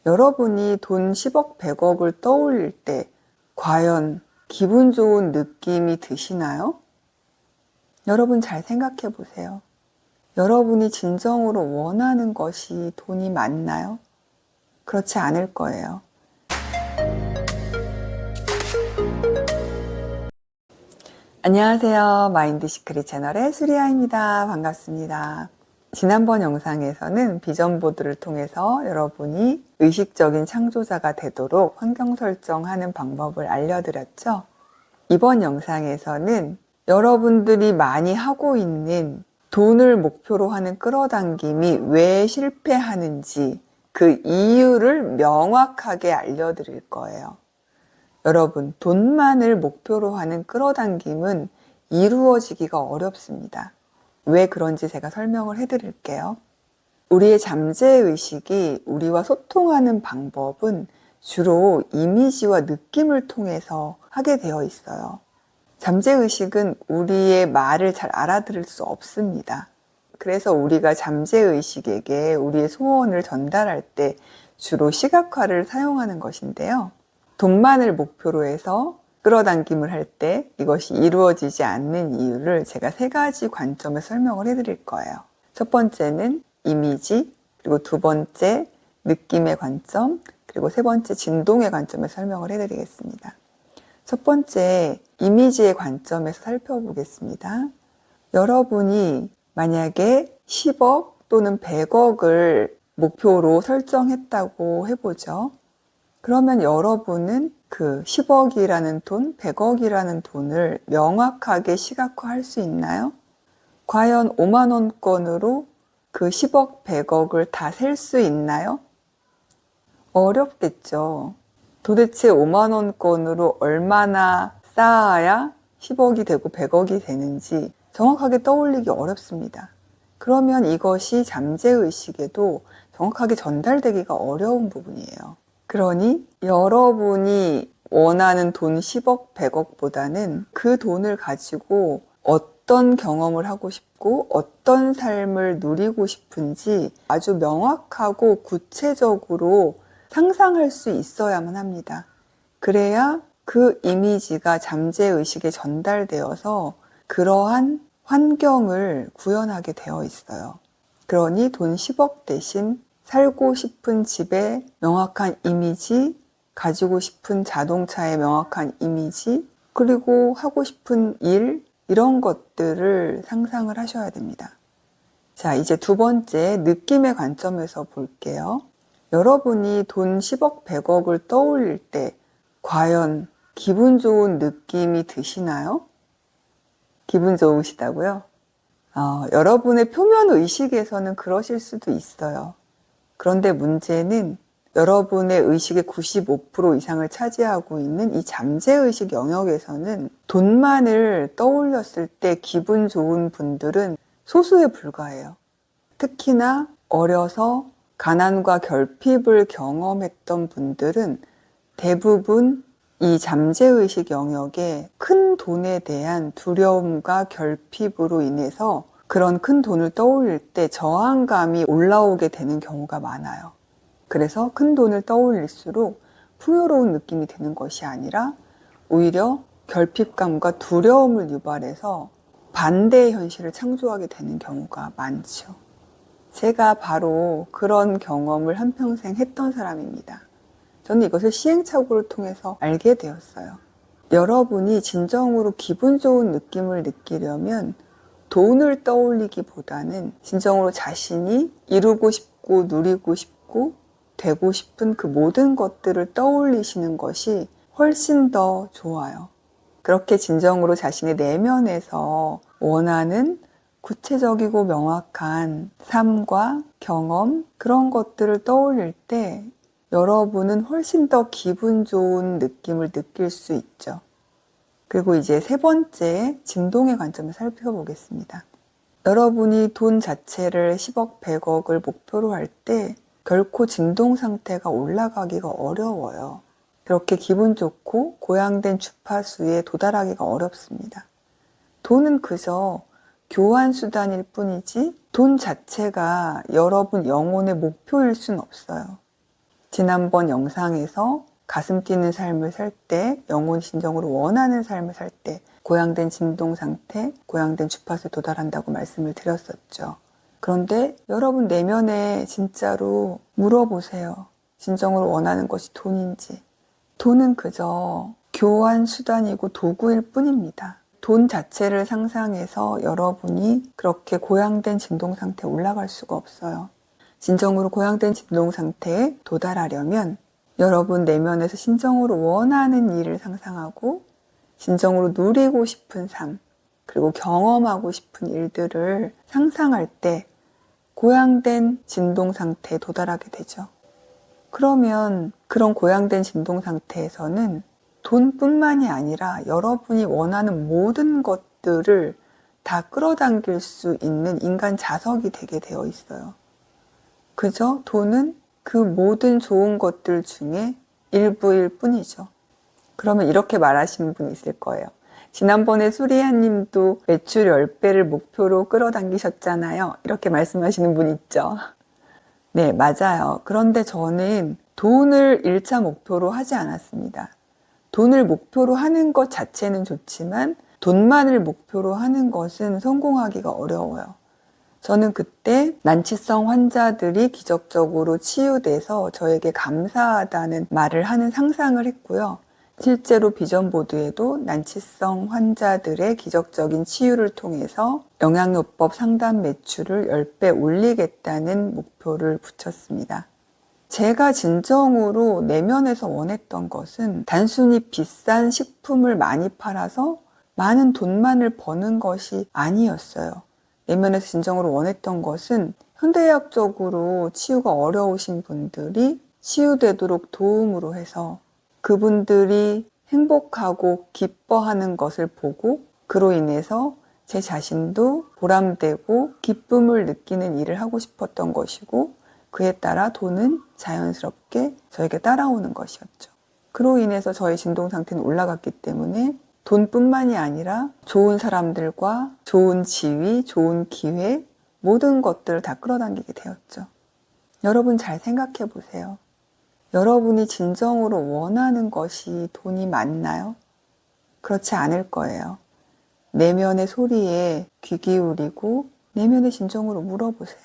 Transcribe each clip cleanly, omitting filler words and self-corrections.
여러분이 돈 10억, 100억을 떠올릴 때 과연 기분 좋은 느낌이 드시나요? 여러분 잘 생각해 보세요. 여러분이 진정으로 원하는 것이 돈이 맞나요? 그렇지 않을 거예요. 안녕하세요. 마인드 시크릿 채널의 수리아입니다. 반갑습니다. 지난번 영상에서는 비전보드를 통해서 여러분이 의식적인 창조자가 되도록 환경 설정하는 방법을 알려드렸죠. 이번 영상에서는 여러분들이 많이 하고 있는 돈을 목표로 하는 끌어당김이 왜 실패하는지 그 이유를 명확하게 알려드릴 거예요. 여러분, 돈만을 목표로 하는 끌어당김은 이루어지기가 어렵습니다. 왜 그런지 제가 설명을 해드릴게요. 우리의 잠재의식이 우리와 소통하는 방법은 주로 이미지와 느낌을 통해서 하게 되어 있어요. 잠재의식은 우리의 말을 잘 알아들을 수 없습니다. 그래서 우리가 잠재의식에게 우리의 소원을 전달할 때 주로 시각화를 사용하는 것인데요. 돈만을 목표로 해서 끌어당김을 할 때 이것이 이루어지지 않는 이유를 제가 3가지 관점에서 설명을 해드릴 거예요. 첫 번째는 이미지, 그리고 두 번째 느낌의 관점, 그리고 세 번째 진동의 관점에서 설명을 해드리겠습니다. 첫 번째 이미지의 관점에서 살펴보겠습니다. 여러분이 만약에 10억 또는 100억을 목표로 설정했다고 해보죠. 그러면 여러분은 그 10억이라는 돈, 100억이라는 돈을 명확하게 시각화할 수 있나요? 과연 5만 원권으로 그 10억, 100억을 다 셀 수 있나요? 어렵겠죠. 도대체 5만 원권으로 얼마나 쌓아야 10억이 되고 100억이 되는지 정확하게 떠올리기 어렵습니다. 그러면 이것이 잠재의식에도 정확하게 전달되기가 어려운 부분이에요. 그러니 여러분이 원하는 돈 10억, 100억보다는 그 돈을 가지고 어떤 경험을 하고 싶고 어떤 삶을 누리고 싶은지 아주 명확하고 구체적으로 상상할 수 있어야만 합니다. 그래야 그 이미지가 잠재의식에 전달되어서 그러한 환경을 구현하게 되어 있어요. 그러니 돈 10억 대신 살고 싶은 집의 명확한 이미지, 가지고 싶은 자동차의 명확한 이미지, 그리고 하고 싶은 일, 이런 것들을 상상을 하셔야 됩니다. 자, 이제 두 번째 느낌의 관점에서 볼게요. 여러분이 돈 10억, 100억을 떠올릴 때 과연 기분 좋은 느낌이 드시나요? 기분 좋으시다고요? 여러분의 표면 의식에서는 그러실 수도 있어요. 그런데 문제는 여러분의 의식의 95% 이상을 차지하고 있는 이 잠재의식 영역에서는 돈만을 떠올렸을 때 기분 좋은 분들은 소수에 불과해요. 특히나 어려서 가난과 결핍을 경험했던 분들은 대부분 이 잠재의식 영역에 큰 돈에 대한 두려움과 결핍으로 인해서 그런 큰 돈을 떠올릴 때 저항감이 올라오게 되는 경우가 많아요. 그래서 큰 돈을 떠올릴수록 풍요로운 느낌이 드는 것이 아니라 오히려 결핍감과 두려움을 유발해서 반대의 현실을 창조하게 되는 경우가 많죠. 제가 바로 그런 경험을 한평생 했던 사람입니다. 저는 이것을 시행착오를 통해서 알게 되었어요. 여러분이 진정으로 기분 좋은 느낌을 느끼려면 돈을 떠올리기보다는 진정으로 자신이 이루고 싶고 누리고 싶고 되고 싶은 그 모든 것들을 떠올리시는 것이 훨씬 더 좋아요. 그렇게 진정으로 자신의 내면에서 원하는 구체적이고 명확한 삶과 경험, 그런 것들을 떠올릴 때 여러분은 훨씬 더 기분 좋은 느낌을 느낄 수 있죠. 그리고 이제 세 번째 진동의 관점을 살펴보겠습니다. 여러분이 돈 자체를 10억, 100억을 목표로 할 때 결코 진동 상태가 올라가기가 어려워요. 그렇게 기분 좋고 고양된 주파수에 도달하기가 어렵습니다. 돈은 그저 교환 수단일 뿐이지 돈 자체가 여러분 영혼의 목표일 수는 없어요. 지난번 영상에서 가슴 뛰는 삶을 살 때, 영혼이 진정으로 원하는 삶을 살 때 고양된 진동 상태, 고양된 주파수에 도달한다고 말씀을 드렸었죠. 그런데 여러분 내면에 진짜로 물어보세요. 진정으로 원하는 것이 돈인지. 돈은 그저 교환 수단이고 도구일 뿐입니다. 돈 자체를 상상해서 여러분이 그렇게 고양된 진동 상태에 올라갈 수가 없어요. 진정으로 고양된 진동 상태에 도달하려면 여러분 내면에서 진정으로 원하는 일을 상상하고 진정으로 누리고 싶은 삶, 그리고 경험하고 싶은 일들을 상상할 때 고양된 진동 상태에 도달하게 되죠. 그러면 그런 고양된 진동 상태에서는 돈뿐만이 아니라 여러분이 원하는 모든 것들을 다 끌어당길 수 있는 인간 자석이 되게 되어 있어요. 그저 돈은 그 모든 좋은 것들 중에 일부일 뿐이죠. 그러면 이렇게 말하시는 분이 있을 거예요. 지난번에 수리한 님도 매출 10배를 목표로 끌어당기셨잖아요. 이렇게 말씀하시는 분 있죠. 네, 맞아요. 그런데 저는 돈을 1차 목표로 하지 않았습니다. 돈을 목표로 하는 것 자체는 좋지만 돈만을 목표로 하는 것은 성공하기가 어려워요. 저는 그때 난치성 환자들이 기적적으로 치유돼서 저에게 감사하다는 말을 하는 상상을 했고요. 실제로 비전보드에도 난치성 환자들의 기적적인 치유를 통해서 영양요법 상담 매출을 10배 올리겠다는 목표를 붙였습니다. 제가 진정으로 내면에서 원했던 것은 단순히 비싼 식품을 많이 팔아서 많은 돈만을 버는 것이 아니었어요. 내면에서 진정으로 원했던 것은 현대의학적으로 치유가 어려우신 분들이 치유되도록 도움으로 해서 그분들이 행복하고 기뻐하는 것을 보고 그로 인해서 제 자신도 보람되고 기쁨을 느끼는 일을 하고 싶었던 것이고 그에 따라 돈은 자연스럽게 저에게 따라오는 것이었죠. 그로 인해서 저의 진동 상태는 올라갔기 때문에 돈뿐만이 아니라 좋은 사람들과 좋은 지위, 좋은 기회, 모든 것들을 다 끌어당기게 되었죠. 여러분 잘 생각해 보세요. 여러분이 진정으로 원하는 것이 돈이 맞나요? 그렇지 않을 거예요. 내면의 소리에 귀 기울이고 내면의 진정으로 물어보세요.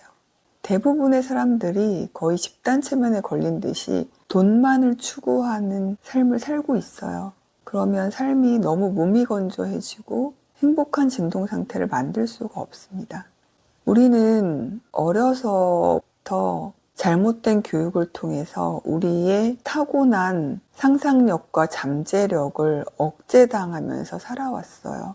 대부분의 사람들이 거의 집단체면에 걸린 듯이 돈만을 추구하는 삶을 살고 있어요. 그러면 삶이 너무 무미건조해지고 행복한 진동 상태를 만들 수가 없습니다. 우리는 어려서부터 잘못된 교육을 통해서 우리의 타고난 상상력과 잠재력을 억제당하면서 살아왔어요.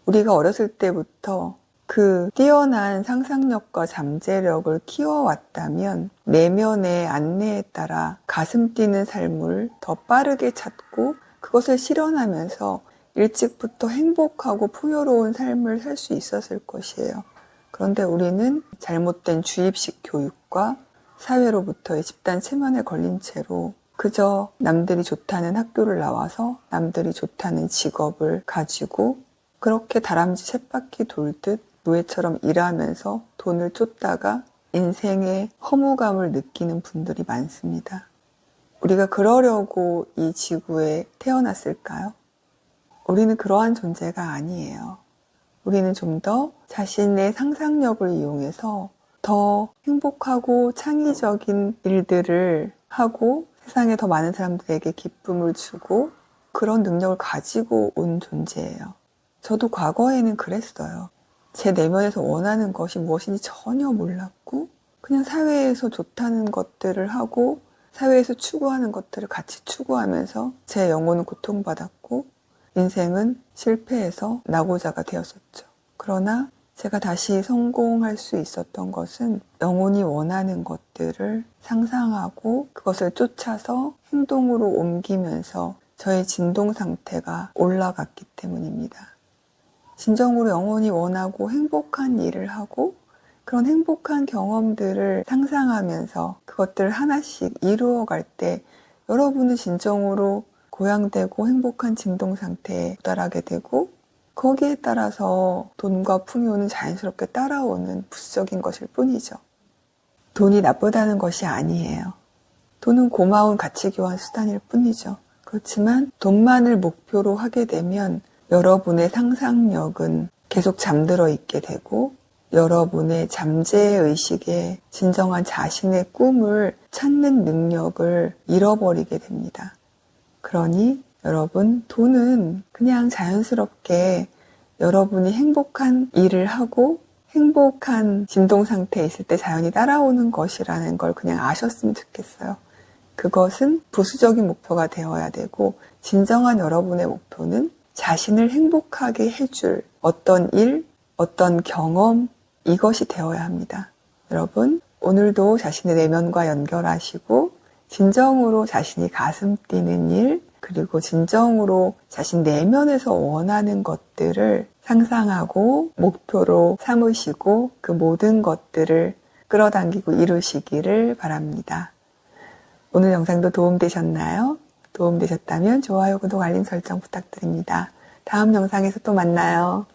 우리가 어렸을 때부터 그 뛰어난 상상력과 잠재력을 키워왔다면 내면의 안내에 따라 가슴 뛰는 삶을 더 빠르게 찾고 그것을 실현하면서 일찍부터 행복하고 풍요로운 삶을 살 수 있었을 것이에요. 그런데 우리는 잘못된 주입식 교육과 사회로부터의 집단 체면에 걸린 채로 그저 남들이 좋다는 학교를 나와서 남들이 좋다는 직업을 가지고 그렇게 다람쥐 쳇바퀴 돌듯 노예처럼 일하면서 돈을 쫓다가 인생의 허무감을 느끼는 분들이 많습니다. 우리가 그러려고 이 지구에 태어났을까요? 우리는 그러한 존재가 아니에요. 우리는 좀 더 자신의 상상력을 이용해서 더 행복하고 창의적인 일들을 하고 세상에 더 많은 사람들에게 기쁨을 주고 그런 능력을 가지고 온 존재예요. 저도 과거에는 그랬어요. 제 내면에서 원하는 것이 무엇인지 전혀 몰랐고 그냥 사회에서 좋다는 것들을 하고 사회에서 추구하는 것들을 같이 추구하면서 제 영혼은 고통받았고 인생은 실패해서 낙오자가 되었었죠. 그러나 제가 다시 성공할 수 있었던 것은 영혼이 원하는 것들을 상상하고 그것을 쫓아서 행동으로 옮기면서 저의 진동 상태가 올라갔기 때문입니다. 진정으로 영혼이 원하고 행복한 일을 하고 그런 행복한 경험들을 상상하면서 그것들을 하나씩 이루어갈 때 여러분은 진정으로 고양되고 행복한 진동 상태에 도달하게 되고 거기에 따라서 돈과 풍요는 자연스럽게 따라오는 부수적인 것일 뿐이죠. 돈이 나쁘다는 것이 아니에요. 돈은 고마운 가치 교환 수단일 뿐이죠. 그렇지만 돈만을 목표로 하게 되면 여러분의 상상력은 계속 잠들어 있게 되고 여러분의 잠재의식에 진정한 자신의 꿈을 찾는 능력을 잃어버리게 됩니다. 그러니 여러분, 돈은 그냥 자연스럽게 여러분이 행복한 일을 하고 행복한 진동 상태에 있을 때 자연히 따라오는 것이라는 걸 그냥 아셨으면 좋겠어요. 그것은 부수적인 목표가 되어야 되고 진정한 여러분의 목표는 자신을 행복하게 해줄 어떤 일, 어떤 경험, 이것이 되어야 합니다. 여러분, 오늘도 자신의 내면과 연결하시고 진정으로 자신이 가슴 뛰는 일, 그리고 진정으로 자신 내면에서 원하는 것들을 상상하고 목표로 삼으시고 그 모든 것들을 끌어당기고 이루시기를 바랍니다. 오늘 영상도 도움되셨나요? 도움되셨다면 좋아요, 구독, 알림 설정 부탁드립니다. 다음 영상에서 또 만나요.